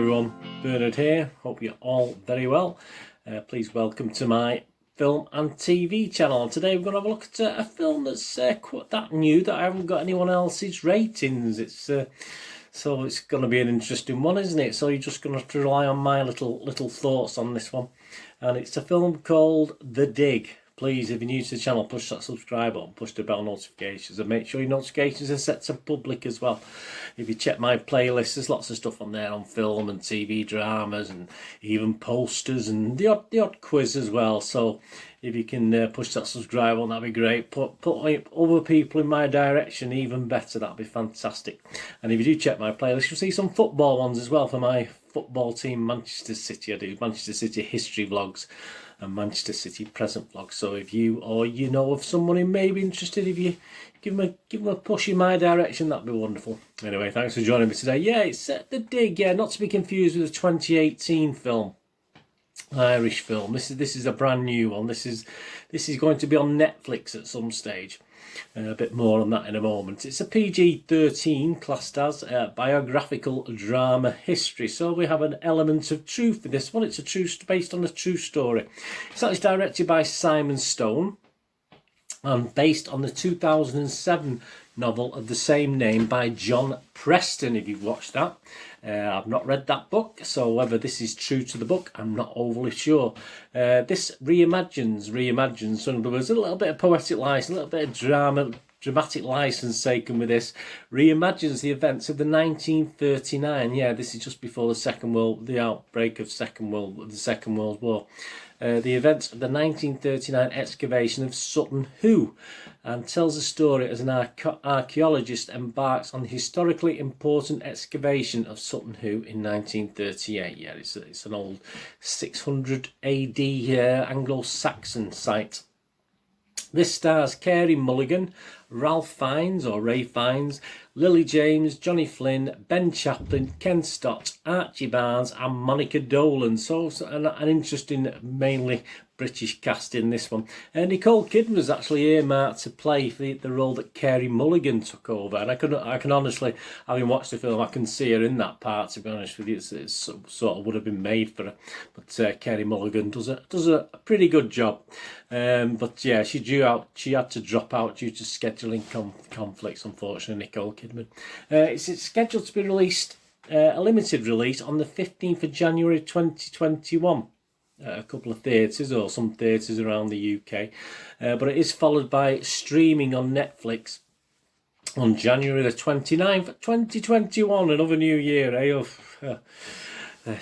everyone, Bernard here. Hope you're all very well. Please welcome to my film and TV channel. Today we're going to have a look at a film that's quite that new that I haven't got anyone else's ratings. So it's going to be an interesting one, isn't it? So you're just going to have to rely on my little thoughts on this one. And it's a film called The Dig. Please, if you're new to the channel, push that subscribe button, push the bell notifications, and make sure your notifications are set to public as well. If you check my playlist, there's lots of stuff on there on film and TV dramas and even posters and the odd quiz as well. So if you can push that subscribe button, that'd be great. Put other people in my direction, even better. That'd be fantastic. And if you do check my playlist, you'll see some football ones as well for my football team, Manchester City. I do Manchester City history vlogs and Manchester City present vlogs. So if you or you know of someone who may be interested, if you give them a push in my direction, that'd be wonderful. Anyway, thanks for joining me today. Yeah, it's The Dig. Yeah, not to be confused with the 2018 film, Irish film. This is a brand new one. This is going to be on Netflix at some stage. A bit more on that in a moment. It's a PG-13 classed as biographical drama history. So we have an element of truth in this one. It's based on a true story. It's directed by Simon Stone and based on the 2007 novel of the same name by John Preston, if you've watched that. I've not read that book, so whether this is true to the book, I'm not overly sure. This reimagines, so in other words, a little bit of poetic license, a little bit of dramatic license taken with this, reimagines the events of the 1939. Yeah, this is just before the outbreak of the Second World War. The events of the 1939 excavation of Sutton Hoo, and tells the story as an archaeologist embarks on the historically important excavation of Sutton Hoo in 1938. Yeah, it's an old 600 AD Anglo Saxon site. This stars Carey Mulligan, Ralph Fiennes or Ray Fiennes, Lily James, Johnny Flynn, Ben Chaplin, Ken Stott, Archie Barnes and Monica Dolan. So an interesting, mainly British cast in this one. And Nicole Kidman was actually earmarked to play for the role that Carey Mulligan took over. And I can honestly, having watched the film, I can see her in that part, to be honest with you. It sort of would have been made for her. But Carey Mulligan does a pretty good job. But yeah, she had to drop out due to scheduling conflicts, unfortunately, Nicole Kidman. It's scheduled to be released, a limited release, on the 15th of January 2021. A couple of theatres or some theatres around the UK. But it is followed by streaming on Netflix on January the 29th, 2021. Another new year, eh?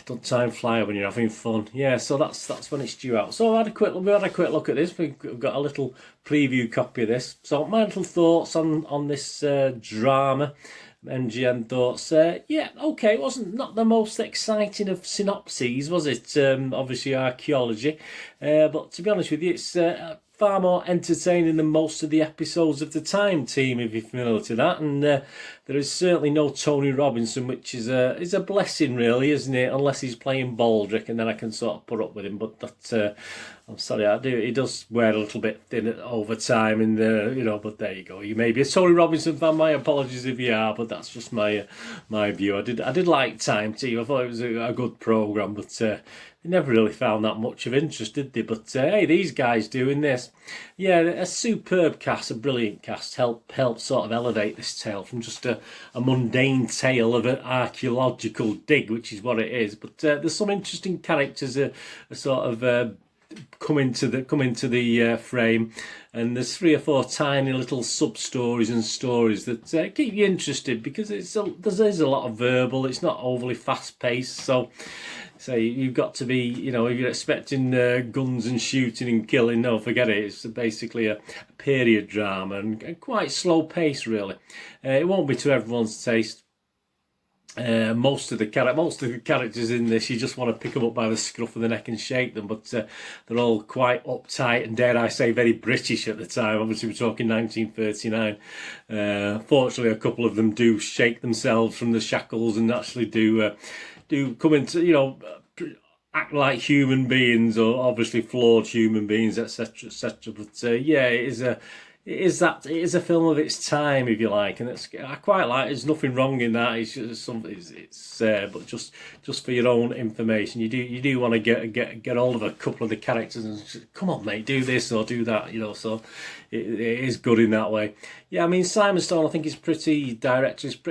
Don't time fly when you're having fun. Yeah, so that's when it's due out. So we had a quick look at this. We've got a little preview copy of this. So my little thoughts on this drama. MGM thoughts, yeah, okay, it wasn't not the most exciting of synopses, was it? Obviously archaeology, but to be honest with you, it's far more entertaining than most of the episodes of the Time Team, if you're familiar to that. And there is certainly no Tony Robinson, which is a blessing, really, isn't it? Unless he's playing Baldrick, and then I can sort of put up with him. But that, I'm sorry, he does wear a little bit thin over time, and But there you go. You may be a Tony Robinson fan. My apologies if you are, but that's just my view. I did like Time Team. I thought it was a good program, but they never really found that much of interest, did they? But hey, these guys doing this, yeah, a superb cast, a brilliant cast, help sort of elevate this tale from just a mundane tale of an archaeological dig, which is what it is. But there's some interesting characters sort of come into the frame, and there's 3 or 4 tiny little sub stories and stories that keep you interested, because there's a lot of verbal. It's not overly fast paced, so you've got to be, if you're expecting guns and shooting and killing, no, forget it. It's basically a period drama and quite slow pace, really. It won't be to everyone's taste. Most of the characters in this, you just want to pick them up by the scruff of the neck and shake them, but they're all quite uptight and, dare I say, very British at the time. Obviously we're talking 1939. Fortunately, a couple of them do shake themselves from the shackles and actually do come into, act like human beings, or obviously flawed human beings, etc., etc. But yeah, it is a it is a film of its time, if you like, and I quite like. There's nothing wrong in that. It's just something. But just for your own information, you do want to get hold of a couple of the characters and just, come on, mate, do this or do that, So it is good in that way. Yeah, I mean, Simon Stone, I think he's pretty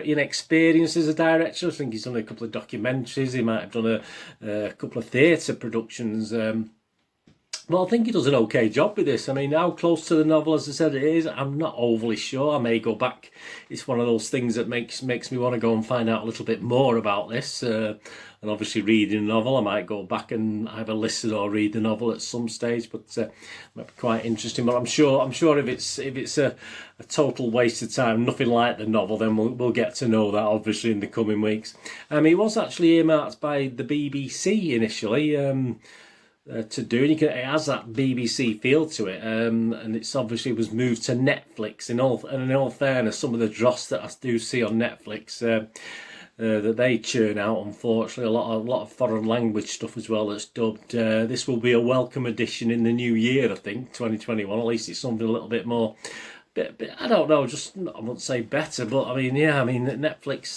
inexperienced as a director. I think he's done a couple of documentaries. He might have done a couple of theatre productions. Well, I think he does an okay job with this. I mean, how close to the novel, as I said, it is, I'm not overly sure. I may go back. It's one of those things that makes me want to go and find out a little bit more about this. And obviously, reading the novel, I might go back and either listen or read the novel at some stage. But it might be quite interesting. But I'm sure if it's a total waste of time, nothing like the novel, then we'll get to know that obviously in the coming weeks. It was actually earmarked by the BBC initially. To do, and it has that BBC feel to it, and it's obviously was moved to Netflix. In all fairness, some of the dross that I do see on Netflix that they churn out, unfortunately, a lot of foreign language stuff as well that's dubbed. This will be a welcome addition in the new year, I think, 2021. At least it's something a little bit more. I don't know, just I wouldn't say better, but I mean, yeah, I mean Netflix.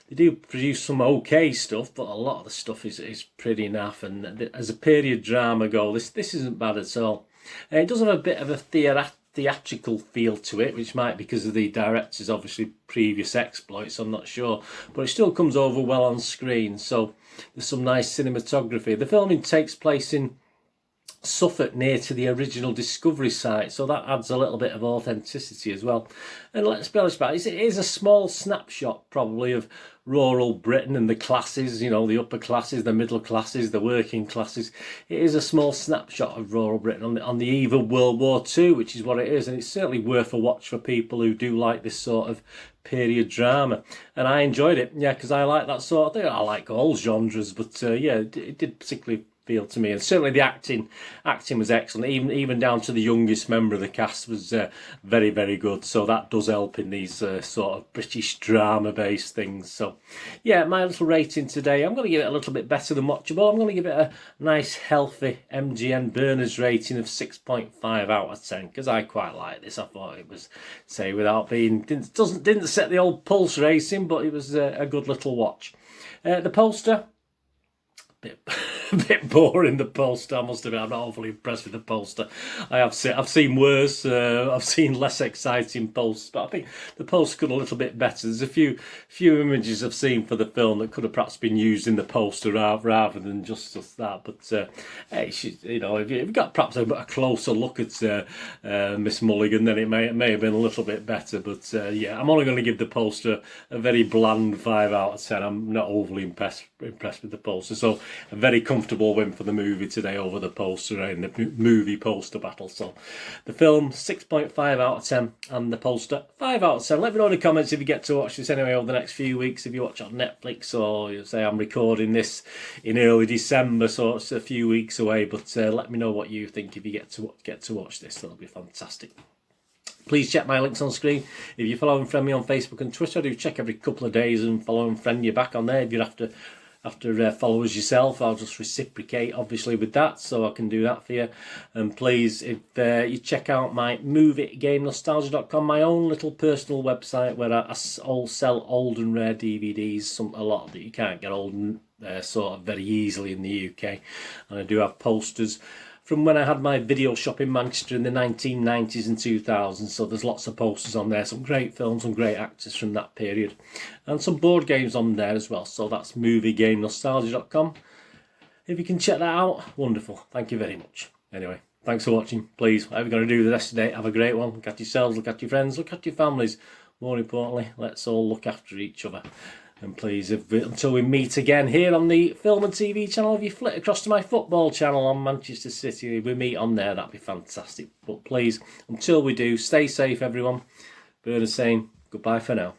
They do produce some okay stuff, but a lot of the stuff is pretty naff. And as a period drama go, this isn't bad at all. It does have a bit of a theatrical feel to it, which might be because of the director's obviously previous exploits, I'm not sure. But it still comes over well on screen, so there's some nice cinematography. The filming takes place in Suffolk, near to the original Discovery site, so that adds a little bit of authenticity as well. And let's be honest about it, it is a small snapshot probably of rural Britain and the classes, the upper classes, the middle classes, the working classes. It is a small snapshot of rural Britain on the eve of World War II, which is what it is, and it's certainly worth a watch for people who do like this sort of period drama. And I enjoyed it, yeah, because I like that sort of thing. I like all genres, but yeah, it did particularly feel to me, and certainly the acting was excellent. Even down to the youngest member of the cast was very, very good. So that does help in these sort of British drama-based things. So yeah, my little rating today, I'm going to give it a little bit better than watchable. I'm going to give it a nice, healthy MGN Berners rating of 6.5 out of 10 because I quite like this. I thought it was, say, without being didn't set the old pulse racing, but it was a good little watch. The poster. A bit boring, the poster, I must admit. I'm not overly impressed with the poster. I've seen worse, I've seen less exciting posters, but I think the poster could a little bit better. There's a few images I've seen for the film that could have perhaps been used in the poster rather than just that. But if you've got perhaps a closer look at Miss Mulligan, then it may have been a little bit better. But yeah, I'm only going to give the poster a very bland 5 out of 10. I'm not overly impressed with the poster, so a very comfortable win for the movie today over the poster in the movie poster battle. So the film 6.5 out of 10 and the poster 5 out of 10. Let me know in the comments if you get to watch this anyway over the next few weeks, if you watch on Netflix, or you say I'm recording this in early December, so it's a few weeks away, but let me know what you think if you get to watch this. That'll be fantastic. Please check my links on screen. If you follow and friend me on Facebook and Twitter, I do check every couple of days and follow and friend you back on there. If you're after followers yourself, I'll just reciprocate obviously with that, so I can do that for you. And please, if you check out my moviegamenostalgia.com, my own little personal website where I sell old and rare DVDs, a lot that you can't get old and sort of very easily in the UK. And I do have posters from when I had my video shop in Manchester in the 1990s and 2000s, so there's lots of posters on there, some great films, some great actors from that period, and some board games on there as well, so that's moviegamenostalgia.com. If you can check that out, wonderful, thank you very much. Anyway, thanks for watching. Please, whatever you're going to do the rest of the day, have a great one. Look at yourselves, look at your friends, look at your families. More importantly, let's all look after each other. And please, until we meet again here on the Film and TV channel, if you flick across to my football channel on Manchester City, we meet on there, that'd be fantastic. But please, until we do, stay safe everyone. Bernard saying goodbye for now.